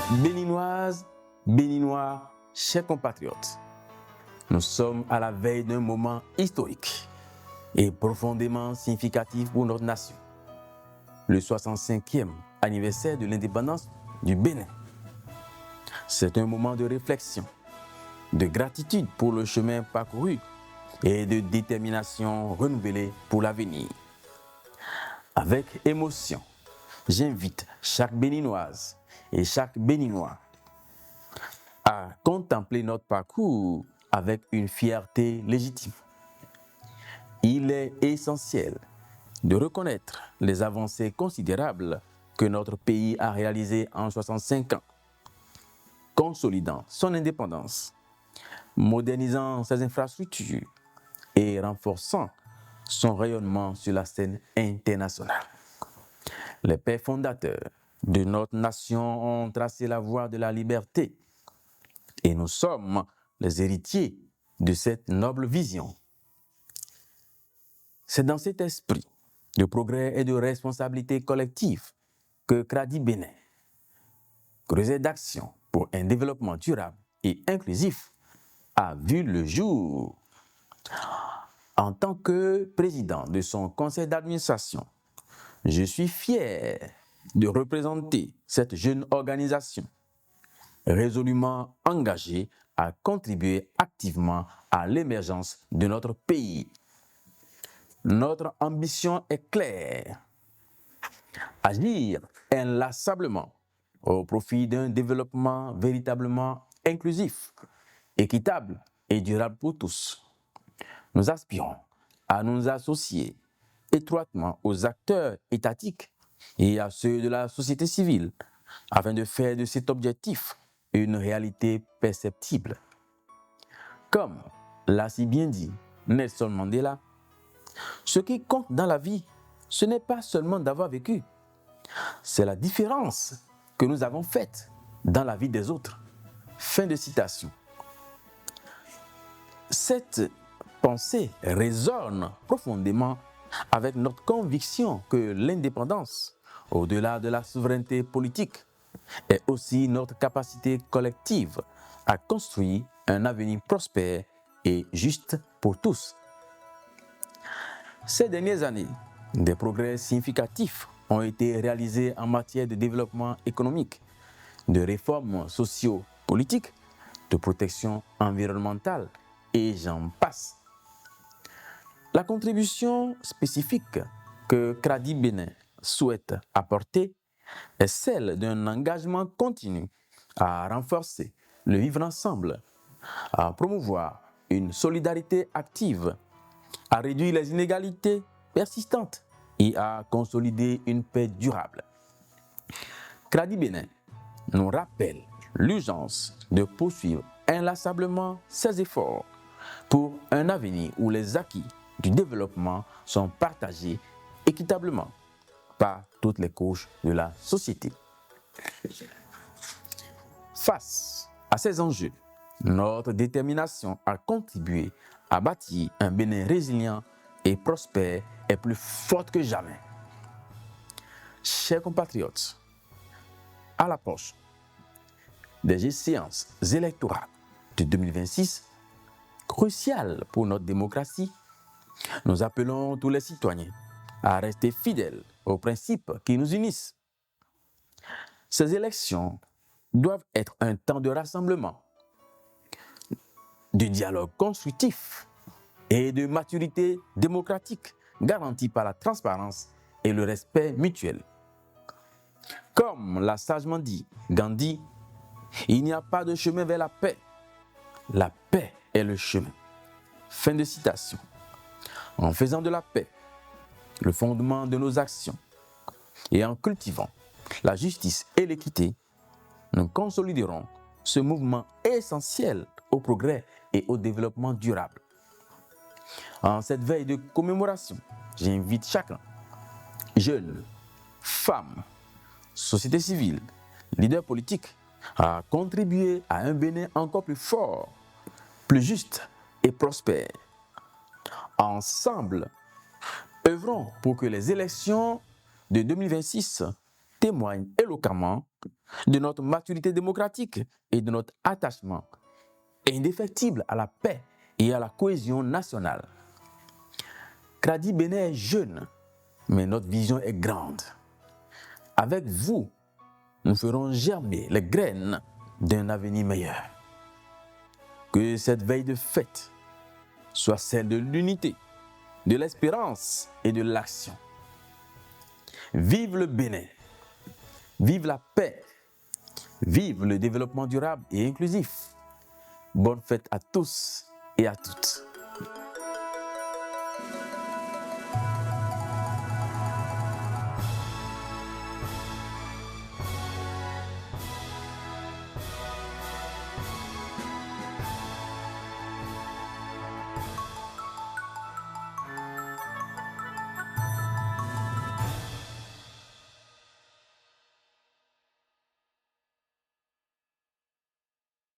Béninoises, Béninois, chers compatriotes, nous sommes à la veille d'un moment historique et profondément significatif pour notre nation. Le 65e anniversaire de l'indépendance du Bénin. C'est un moment de réflexion, de gratitude pour le chemin parcouru et de détermination renouvelée pour l'avenir. Avec émotion, j'invite chaque Béninoise et chaque Béninois à contempler notre parcours avec une fierté légitime. Il est essentiel de reconnaître les avancées considérables que notre pays a réalisées en 65 ans, consolidant son indépendance, modernisant ses infrastructures et renforçant son rayonnement sur la scène internationale. Les pères fondateurs de notre nation ont tracé la voie de la liberté et nous sommes les héritiers de cette noble vision. C'est dans cet esprit de progrès et de responsabilité collective que CRADI Bénin, Creuset d'action pour un développement durable et inclusif, a vu le jour. En tant que président de son conseil d'administration, je suis fier de représenter cette jeune organisation, résolument engagée à contribuer activement à l'émergence de notre pays. Notre ambition est claire: agir inlassablement au profit d'un développement véritablement inclusif, équitable et durable pour tous. Nous aspirons à nous associer étroitement aux acteurs étatiques et à ceux de la société civile afin de faire de cet objectif une réalité perceptible. Comme l'a si bien dit Nelson Mandela, ce qui compte dans la vie, ce n'est pas seulement d'avoir vécu, c'est la différence que nous avons faite dans la vie des autres. Fin de citation. Cette pensée résonne profondément avec notre conviction que l'indépendance, au-delà de la souveraineté politique, est aussi notre capacité collective à construire un avenir prospère et juste pour tous. Ces dernières années, des progrès significatifs ont été réalisés en matière de développement économique, de réformes socio-politiques, de protection environnementale et j'en passe. La contribution spécifique que CRADI Bénin souhaite apporter est celle d'un engagement continu à renforcer le vivre ensemble, à promouvoir une solidarité active, à réduire les inégalités persistantes et à consolider une paix durable. CRADI Bénin nous rappelle l'urgence de poursuivre inlassablement ses efforts pour un avenir où les acquis du développement sont partagés équitablement par toutes les couches de la société. Face à ces enjeux, notre détermination à contribuer à bâtir un Bénin résilient et prospère est plus forte que jamais. Chers compatriotes, à l'approche des échéances électorales de 2026, cruciales pour notre démocratie, nous appelons tous les citoyens à rester fidèles aux principes qui nous unissent. Ces élections doivent être un temps de rassemblement, de dialogue constructif et de maturité démocratique garantie par la transparence et le respect mutuel. Comme l'a sagement dit Gandhi, il n'y a pas de chemin vers la paix est le chemin. Fin de citation. En faisant de la paix le fondement de nos actions et en cultivant la justice et l'équité, nous consoliderons ce mouvement essentiel au progrès et au développement durable. En cette veille de commémoration, j'invite chacun, jeunes, femmes, société civile, leaders politiques, à contribuer à un Bénin encore plus fort, plus juste et prospère. Ensemble, œuvrons pour que les élections de 2026 témoignent éloquemment de notre maturité démocratique et de notre attachement indéfectible à la paix et à la cohésion nationale. Kradi Bénin est jeune, mais notre vision est grande. Avec vous, nous ferons germer les graines d'un avenir meilleur. Que cette veille de fête soit celle de l'unité, de l'espérance et de l'action. Vive le Bénin, vive la paix, vive le développement durable et inclusif. Bonne fête à tous et à toutes.